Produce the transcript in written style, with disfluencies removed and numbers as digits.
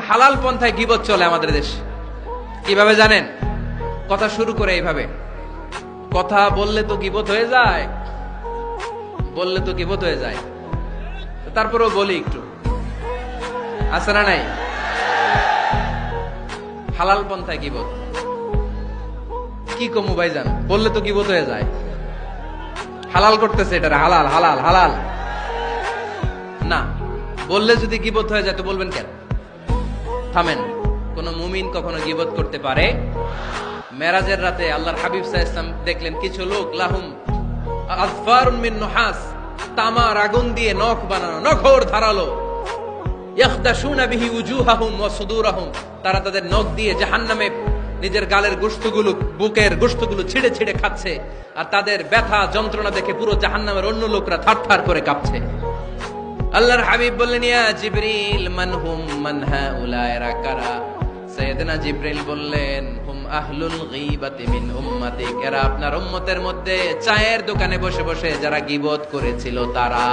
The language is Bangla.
হালাল পন্থায় গীবত চলে আমাদের দেশে। কিভাবে জানেন? কথা শুরু করে এইভাবে, কথা বললে তো গীবত হয়ে যায়, বললে তো গীবত হয়ে যায়, তারপরেও বলি একটু, আছে না নাই? হালাল পন্থায় গীবত কি কমু ভাইজান, বললে তো গীবত হয়ে যায়। হালাল করতেছে এটা, হালাল হালাল হালাল না, বললে যদি গীবত হয়ে যায় তো বলবেন কেন? থামেন। কোন মুমিন কখনো গীবত করতে পারে? মেরাজের রাতে আল্লাহর হাবিব সাল্লাল্লাহু আলাইহি ওয়াসাল্লাম দেখলেন কিছু লোক লাহুম আযফারুন মিন নুহাস, তামার আগুন দিয়ে নখ বানানো, নখর ধারালো, ইয়াখদাশুনা বিহি উজুহাহুম ওয়া সুদুরাহুম, তারা তাদের নখ দিয়ে জাহান্নামে নিজের গালের গোশতগুলো, বুকের গোশতগুলো ছিঁড়ে ছিঁড়ে খাচ্ছে, আর তাদের ব্যথা যন্ত্রণা দেখে পুরো জাহান্নামের অন্য লোকরা থারথার করে কাঁপছে। আল্লাহর হাবিব বললেন, ইয়া জিবরিল মান হুম মান হাউলা, এরা কারা? সাইয়েদনা জিবরিল বললেন, হুম আহলুল গীবাতি মিন উম্মতিক, এরা আপনার উম্মতের মধ্যে চায়ের দোকানে বসে বসে যারা গীবত করেছিল তারা।